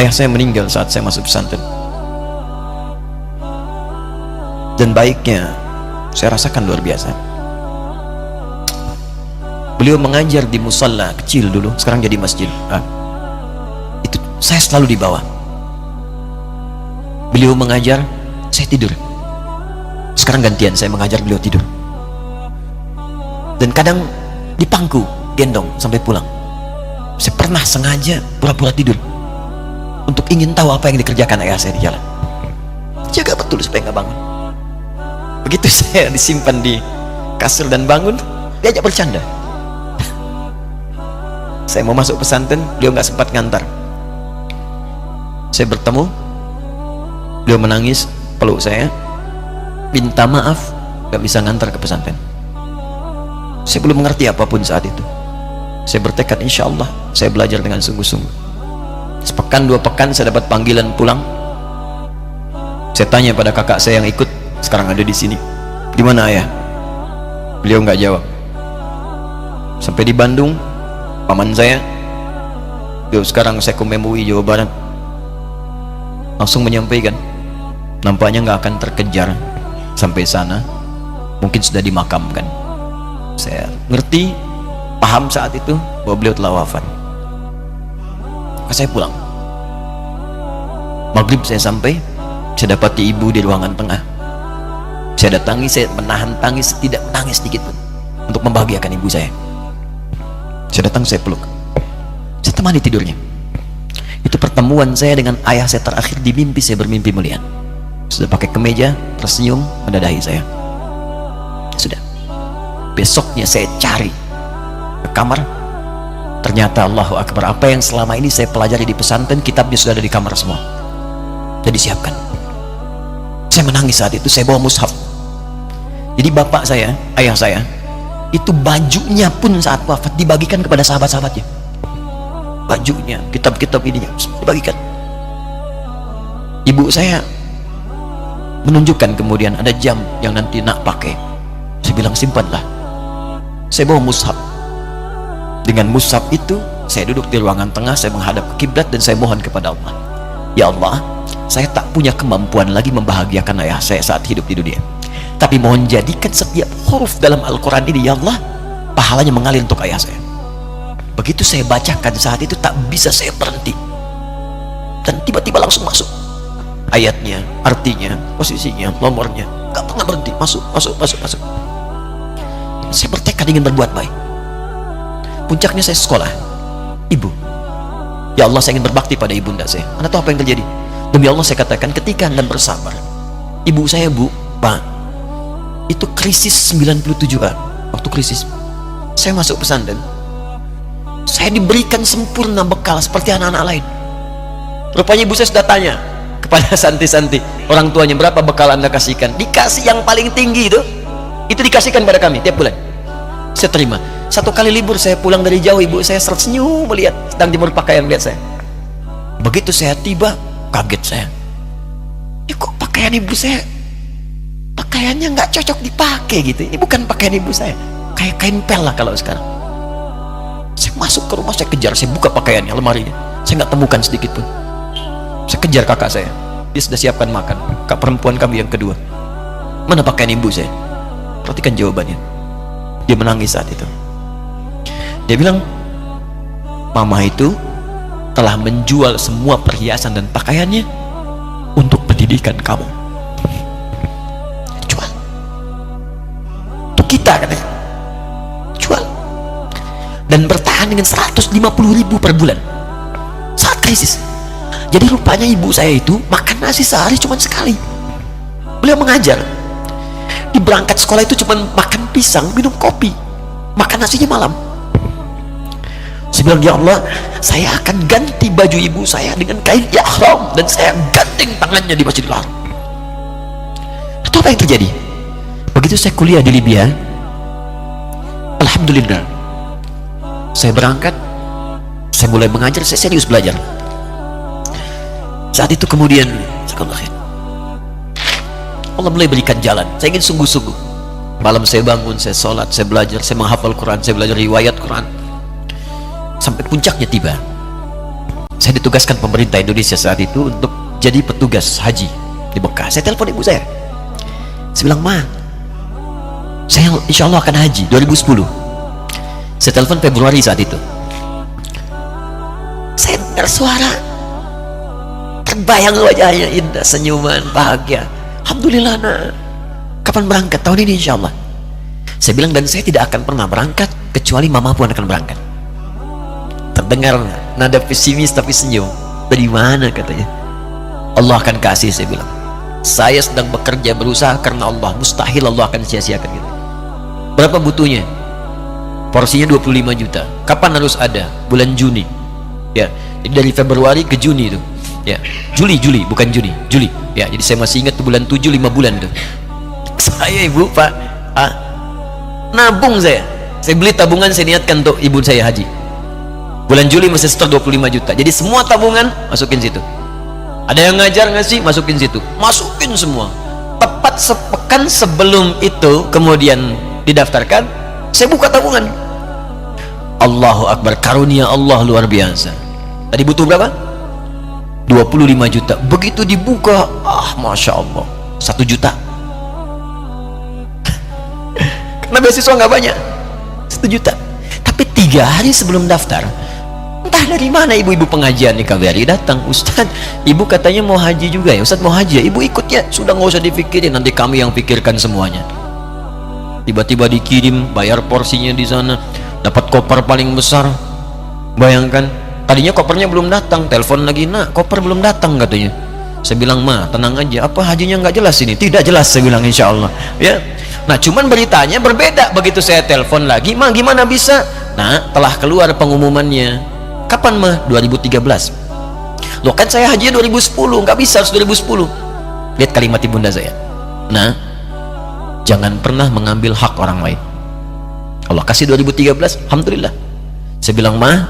Ayah saya meninggal saat saya masuk pesantren, dan baiknya saya rasakan luar biasa. Beliau mengajar di musalla kecil dulu, sekarang jadi masjid. Itu saya selalu di bawah. Beliau mengajar, saya tidur. Sekarang gantian, saya mengajar, beliau tidur. Dan kadang di pangku, gendong sampai pulang. Saya pernah sengaja pura-pura tidur untuk ingin tahu apa yang dikerjakan ayah saya di jalan. Jaga betul supaya nggak bangun. Begitu saya disimpan di kasur dan bangun, diajak bercanda. Saya mau masuk pesantren, beliau nggak sempat ngantar. Saya bertemu, beliau menangis, peluk saya, minta maaf nggak bisa ngantar ke pesantren. Saya belum mengerti apapun saat itu. Saya bertekad, insya Allah saya belajar dengan sungguh-sungguh. Sepekan 2 pekan saya dapat panggilan pulang. Saya tanya pada kakak saya yang ikut, sekarang ada di sini, di mana ayah? Beliau nggak jawab. Sampai di Bandung, paman saya, beliau sekarang Sekom MUI Jawa Barat, langsung menyampaikan, nampaknya nggak akan terkejar sampai sana, mungkin sudah dimakamkan. Saya ngerti, paham saat itu bahwa beliau telah wafat. Maka saya pulang. Maghrib saya sampai, saya dapati ibu di ruangan tengah. Saya datangi, saya menahan tangis, tidak menangis sedikit pun, untuk membahagiakan ibu saya. Saya datang, saya peluk, saya temani tidurnya. Itu pertemuan saya dengan ayah saya terakhir di mimpi. Saya bermimpi melihat sudah pakai kemeja, tersenyum, mendadahi saya. Sudah. Besoknya saya cari ke kamar, ternyata Allahu Akbar, apa yang selama ini saya pelajari di pesantren, kitabnya sudah ada di kamar semua, sudah disiapkan. Saya menangis saat itu. Saya bawa mushaf. Jadi bapak saya, ayah saya, itu bajunya pun saat wafat dibagikan kepada sahabat-sahabatnya. Bajunya, kitab-kitab ininya dibagikan. Ibu saya menunjukkan kemudian ada jam yang nanti nak pakai. Saya bilang, simpanlah. Saya bawa mushaf. Dengan mushaf itu saya duduk di ruangan tengah, saya menghadap ke kiblat dan saya mohon kepada Allah, ya Allah, saya tak punya kemampuan lagi membahagiakan ayah saya saat hidup di dunia, tapi mohon jadikan setiap huruf dalam Al-Quran ini, ya Allah, pahalanya mengalir untuk ayah saya. Begitu saya bacakan saat itu, tak bisa saya berhenti, dan tiba-tiba langsung masuk ayatnya, artinya, posisinya, nomornya, gak pernah berhenti, masuk. Saya bertekad ingin berbuat baik. Puncaknya saya sekolah, ibu, ya Allah, saya ingin berbakti pada ibunda saya. Anda tahu apa yang terjadi? Demi Allah saya katakan, ketika Anda bersabar, ibu saya, bu, pak, itu krisis 97 Pak. Waktu krisis saya masuk pesantren, saya diberikan sempurna bekal seperti anak-anak lain. Rupanya ibu saya sudah tanya kepada santi-santi, orang tuanya, berapa bekal Anda kasihkan? Dikasih yang paling tinggi itu dikasihkan pada kami tiap bulan. Saya terima. Satu kali libur saya pulang dari jauh, ibu saya tersenyum melihat sedang jemur pakaian, melihat saya. Begitu saya tiba, kaget saya. Ini kok pakaian ibu saya, pakaiannya nggak cocok dipakai gitu. Ini bukan pakaian ibu saya, kayak kain pel lah kalau sekarang. Saya masuk ke rumah, saya kejar, saya buka pakaiannya, lemarinya, saya nggak temukan sedikit pun. Saya kejar kakak saya, dia sudah siapkan makan. Kak perempuan kami yang kedua, mana pakaian ibu saya? Perhatikan jawabannya. Dia menangis saat itu. Dia bilang, mama itu telah menjual semua perhiasan dan pakaiannya untuk pendidikan kamu. Jual. Untuk kita katanya. Jual. Dan bertahan dengan 150.000 per bulan saat krisis. Jadi rupanya ibu saya itu makan nasi sehari cuma sekali. Beliau mengajar. Di berangkat sekolah itu cuma makan pisang, minum kopi, makan nasinya malam. Saya bilang, ya Allah, saya akan ganti baju ibu saya dengan kain ihram dan saya gandeng tangannya di Masjidil Haram. Itu apa yang terjadi? Begitu saya kuliah di Libya, alhamdulillah, saya berangkat, saya mulai mengajar, saya serius belajar. Saat itu kemudian Allah mulai berikan jalan. Saya ingin sungguh-sungguh. Malam saya bangun, saya sholat, saya belajar, saya menghafal Quran, saya belajar riwayat Quran. Sampai puncaknya tiba. Saya ditugaskan pemerintah Indonesia saat itu untuk jadi petugas haji di Mekah. Saya telepon ibu saya bilang, Ma, saya insya Allah akan haji 2010. Saya telepon Februari saat itu, saya dengar suara, terbayang wajahnya indah, senyuman, bahagia. Alhamdulillah, nak, kapan berangkat? Tahun ini insya Allah. Saya bilang, dan saya tidak akan pernah berangkat kecuali mama pun akan berangkat. Terdengar nada pesimis tapi senyum. Dari mana katanya? Allah akan kasih, saya bilang. Saya sedang bekerja, berusaha karena Allah, mustahil Allah akan sia-siakan gitu. Berapa butuhnya? Porsinya 25 juta. Kapan harus ada? Bulan Juni. Ya, jadi dari Februari ke Juni itu. Ya, Juli bukan Juni, Juli. Ya, jadi saya masih ingat tuh bulan 7, 5 bulan tuh. Saya ibu, Pak, nabung saya beli tabungan, saya niatkan untuk ibu saya haji. Bulan Juli masih setor 25 juta. Jadi semua tabungan masukin situ. Ada yang ngajar ngasih, masukin situ, masukin semua. Tepat sepekan sebelum itu kemudian didaftarkan, saya buka tabungan. Allahu Akbar, karunia Allah luar biasa. Tadi butuh berapa? 25 juta. Begitu dibuka, Masya Allah, 1 juta. Karena beasiswa nggak banyak, 1 juta. Tapi 3 hari sebelum daftar, entah dari mana ibu-ibu pengajian di KBRI datang, Ustadz, ibu katanya mau haji juga ya, Ustadz mau haji ya, ibu ikut ya. Sudah nggak usah dipikirin, nanti kami yang pikirkan semuanya. Tiba-tiba dikirim, bayar porsinya di sana, dapat koper paling besar. Bayangkan, tadinya kopernya belum datang, telepon lagi, nak, koper belum datang katanya. Saya bilang, Ma, tenang aja, apa hajinya nggak jelas ini? Tidak jelas, saya bilang, insya Allah. Ya, nah cuman beritanya berbeda. Begitu saya telepon lagi, Ma, gimana bisa? Nah, telah keluar pengumumannya. Kapan, Ma? 2013. Loh, kan saya hajinya 2010, nggak bisa, harus 2010. Lihat kalimat ibunda saya. Nah, jangan pernah mengambil hak orang lain. Allah kasih 2013, alhamdulillah. Saya bilang, Ma,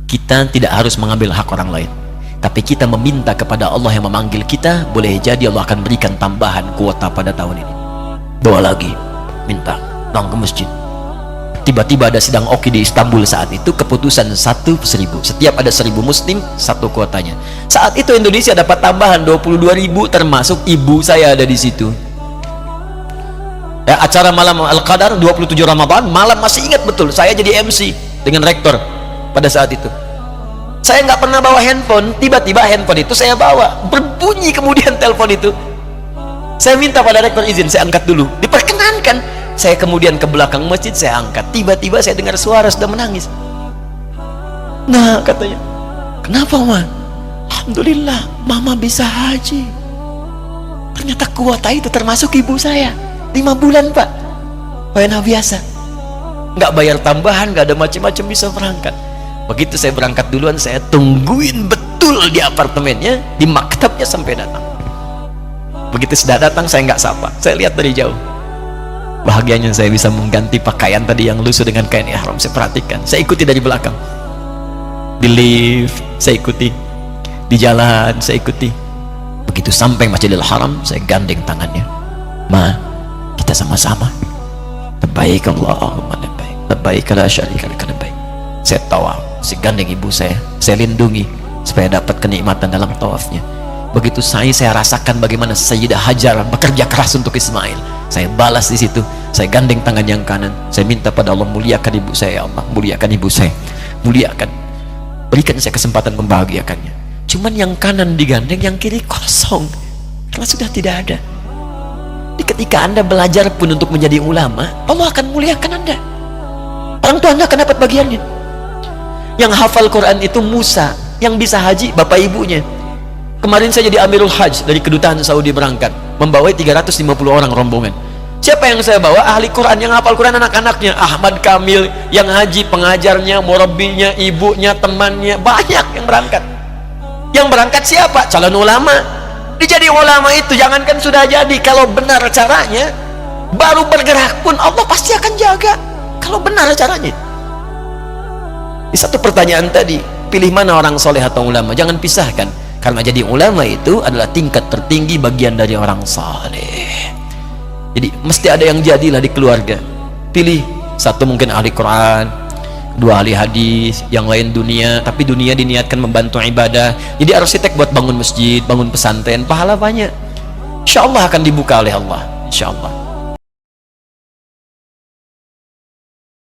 kita tidak harus mengambil hak orang lain, tapi kita meminta kepada Allah yang memanggil kita. Boleh jadi Allah akan berikan tambahan kuota pada tahun ini. Doa lagi, minta, dong ke masjid. Tiba-tiba ada sidang Oki di Istanbul saat itu, keputusan 1.000. Setiap ada 1.000 muslim, 1 kuotanya. Saat itu Indonesia dapat tambahan 22.000, termasuk ibu saya ada di situ. Ya, acara malam Al-Qadar 27 Ramadan malam, masih ingat betul, saya jadi MC dengan rektor pada saat itu. Saya nggak pernah bawa handphone, tiba-tiba handphone itu saya bawa, berbunyi kemudian telepon itu. Saya minta pada rektor izin, saya angkat dulu, diperkenankan. Saya kemudian ke belakang masjid, saya angkat, tiba-tiba saya dengar suara sudah menangis. Nah, katanya, kenapa, Ma? Alhamdulillah, Mama bisa haji. Ternyata kuota itu termasuk ibu saya 5 bulan, Pak. Wayana biasa, nggak bayar tambahan, nggak ada macam-macam, bisa berangkat. Begitu saya berangkat duluan, saya tungguin betul di apartemennya, di maktabnya sampai datang. Begitu sudah datang, saya nggak sapa, saya lihat dari jauh. Bahagianya saya bisa mengganti pakaian tadi yang lusuh dengan kain ihram. Saya perhatikan, saya ikuti dari belakang, di lift saya ikuti, di jalan saya ikuti. Begitu sampai Masjidil Haram, saya gandeng tangannya, Ma, kita sama-sama labbaik Allahumma labbaik, labbaik la syarika lak labbaik. Saya tawaf, saya gandeng ibu saya lindungi supaya dapat kenikmatan dalam tawafnya. Begitu saya rasakan bagaimana Sayyidah Hajar bekerja keras untuk Ismail. Saya balas di situ, saya gandeng tangan yang kanan, saya minta pada Allah, muliakan ibu saya, ya Allah, muliakan ibu saya, muliakan, berikan saya kesempatan membahagiakannya. Cuman yang kanan digandeng, yang kiri kosong, karena sudah tidak ada. Jadi ketika Anda belajar pun untuk menjadi ulama, Allah akan muliakan Anda. Orang tua Anda akan dapat bagiannya. Yang hafal Quran itu Musa, yang bisa haji bapak ibunya. Kemarin saya jadi Amirul Hajj dari kedutaan Saudi berangkat, membawai 350 orang rombongan. Siapa yang saya bawa? Ahli Quran, yang hafal Quran anak-anaknya. Ahmad Kamil yang haji, pengajarnya, murabbinya, ibunya, temannya, banyak yang berangkat. Yang berangkat siapa? Calon ulama. Dijadi ulama itu jangankan sudah jadi, kalau benar caranya, baru bergerak pun Allah pasti akan jaga. Kalau benar caranya. Di satu pertanyaan tadi, pilih mana orang soleh atau ulama? Jangan pisahkan. Karena jadi ulama itu adalah tingkat tertinggi bagian dari orang saleh. Jadi mesti ada yang jadilah di keluarga. Pilih satu, mungkin ahli Quran, dua ahli hadis, yang lain dunia, tapi dunia diniatkan membantu ibadah. Jadi arsitek buat bangun masjid, bangun pesantren, pahala banyak. Insya Allah akan dibuka oleh Allah, insya Allah.